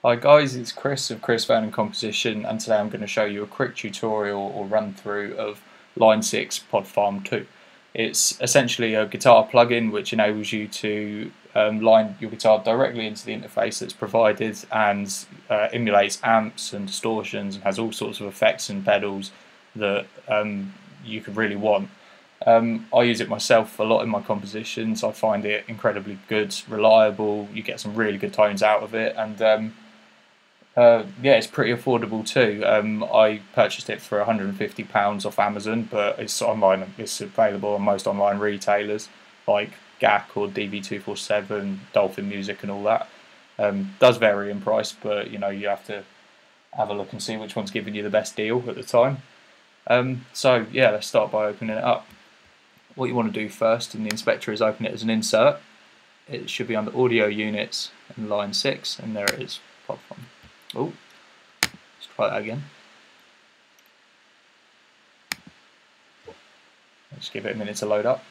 Hi guys, it's Chris of Vernon Composition, and today I'm going to show you a quick tutorial or run through of Line 6 Pod Farm 2. It's essentially a guitar plugin which enables you to line your guitar directly into the interface that's provided and emulates amps and distortions and has all sorts of effects and pedals that you could really want. I use it myself a lot in my compositions. I find it incredibly good, reliable, you get some really good tones out of it, and yeah, it's pretty affordable too. I purchased it for £150 off Amazon, but it's online. It's available on most online retailers like GAC or DV247, Dolphin Music, and all that. Does vary in price, but you have to have a look and see which one's giving you the best deal at the time. So yeah, let's start by opening it up. What you want to do first in the inspector is open it as an insert. It should be under Audio Units and Line 6, and there it is. Pod Farm. Oh, let's try that again. Let's give it a minute to load up.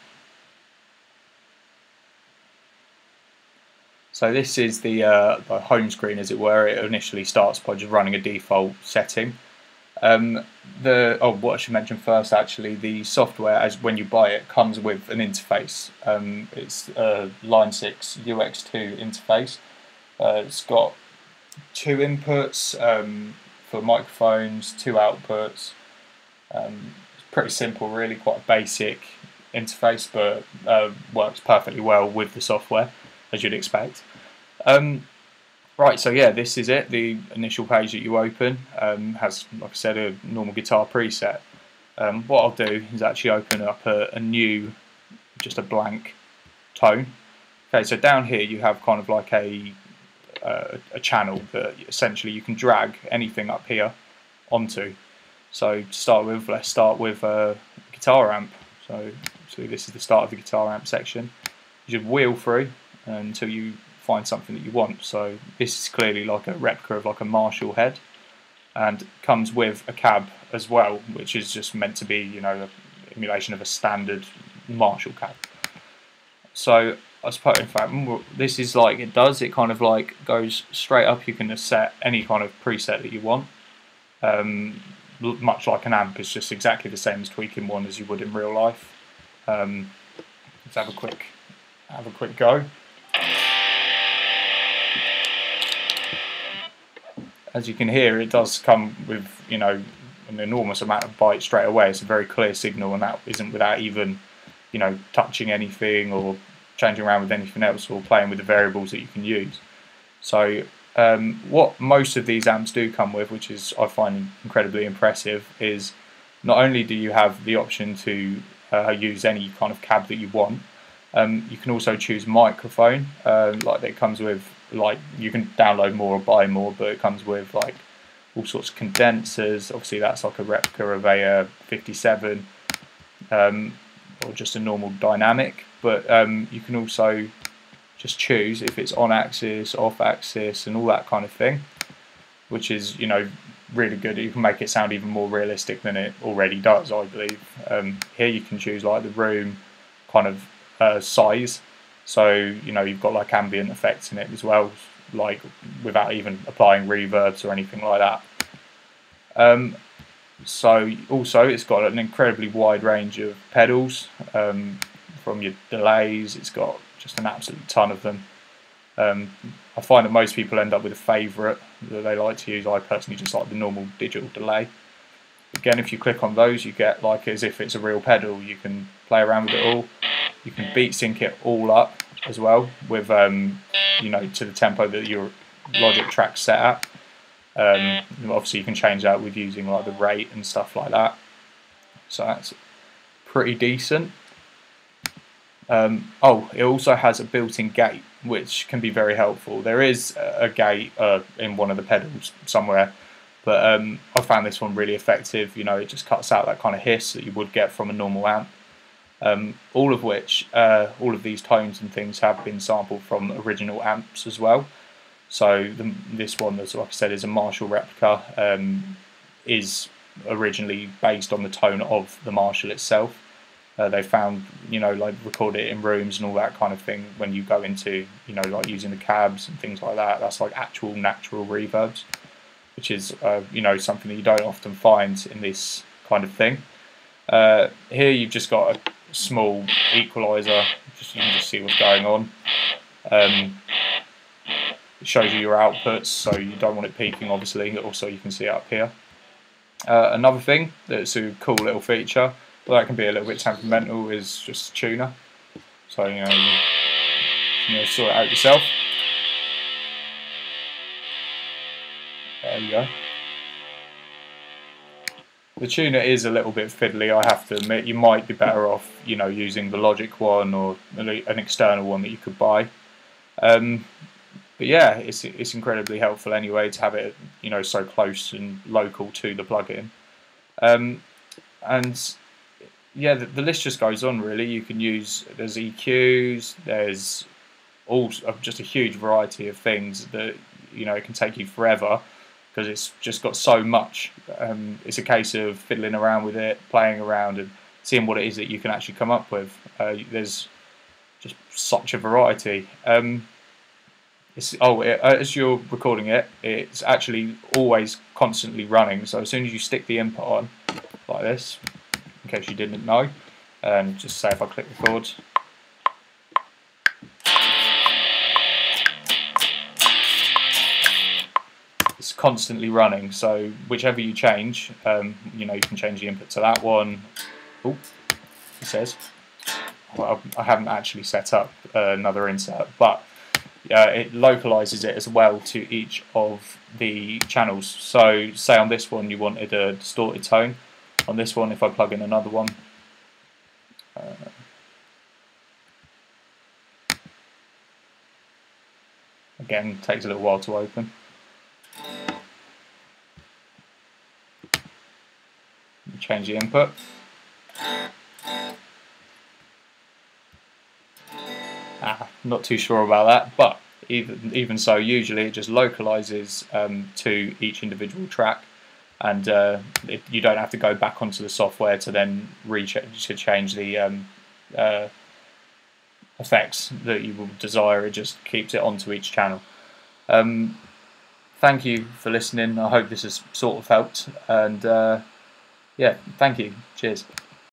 So this is the home screen, as it were. It initially starts by just running a default setting. What I should mention first, actually, the software, as when you buy it, comes with an interface. It's a Line 6 UX2 interface. It's got two inputs for microphones, two outputs. It's pretty simple, really, quite a basic interface, but works perfectly well with the software, as you'd expect. Right, so yeah, this is it. The initial page that you open has, like I said, a normal guitar preset. What I'll do is actually open up a new, just a blank tone. Okay, so down here you have kind of like a channel that essentially you can drag anything up here onto. So to start with, let's start with a guitar amp. So this is the start of the guitar amp section. You just wheel through until you find something that you want. So this is clearly like a replica of like a Marshall head, and comes with a cab as well, which is just meant to be, an emulation of a standard Marshall cab. So I suppose, in fact, this is like it kind of like goes straight up. You can set any kind of preset that you want, much like an amp. It's just exactly the same as tweaking one as you would in real life. Let's have a quick go. As you can hear, it does come with an enormous amount of bite straight away. It's a very clear signal, and that isn't without even touching anything or changing around with anything else or playing with the variables that you can use. So what most of these amps do come with, which is I find incredibly impressive, is not only do you have the option to use any kind of cab that you want, you can also choose microphone. Like it comes with, like, you can download more or buy more, but it comes with like all sorts of condensers. Obviously that's like a replica of a 57 or just a normal dynamic, but you can also just choose if it's on axis, off axis, and all that kind of thing, which is really good. You can make it sound even more realistic than it already does, I believe. Here you can choose like the room kind of size, so you've got like ambient effects in it as well, like without even applying reverbs or anything like that. So also it's got an incredibly wide range of pedals, from your delays. It's got just an absolute ton of them. I find that most people end up with a favourite that they like to use. I personally just like the normal digital delay. Again, if you click on those, you get like as if it's a real pedal. You can play around with it all. You can beat sync it all up as well with to the tempo that your Logic track's set at. Obviously you can change that with using like the rate and stuff like that, so that's pretty decent. It also has a built-in gate, which can be very helpful. There is a gate in one of the pedals somewhere, but I found this one really effective. It just cuts out that kind of hiss that you would get from a normal amp. All of these tones and things have been sampled from original amps as well. So this one, that's, like I said, is a Marshall replica, is originally based on the tone of the Marshall itself. They found, like record it in rooms and all that kind of thing when you go into, like using the cabs and things like that. That's like actual natural reverbs, which is, something that you don't often find in this kind of thing. Here you've just got a small equalizer, you can just see what's going on. It shows you your outputs, so you don't want it peaking, obviously. Also, you can see it up here. Another thing that's a cool little feature, but that can be a little bit temperamental, is just tuner. So you sort it out yourself. There we go. The tuner is a little bit fiddly, I have to admit. You might be better off, using the Logic one or an external one that you could buy. But yeah, it's incredibly helpful anyway to have it, so close and local to the plugin. And yeah, the list just goes on really. You can there's EQs, there's just a huge variety of things that it can take you forever because it's just got so much. It's a case of fiddling around with it, playing around, and seeing what it is that you can actually come up with. There's just such a variety. As you're recording it, it's actually always constantly running. So as soon as you stick the input on, like this, in case you didn't know, just say if I click record, it's constantly running. So whichever you change, you can change the input to that one. Oh, it says. Well, I haven't actually set up another insert, but it localizes it as well to each of the channels. So say on this one you wanted a distorted tone. On this one, if I plug in another one, again, takes a little while to open. Change the input. Not too sure about that, but even so, usually it just localizes to each individual track, and you don't have to go back onto the software to then change the effects that you will desire. It just keeps it onto each channel. Thank you for listening. I hope this has sort of helped, and yeah, thank you. Cheers.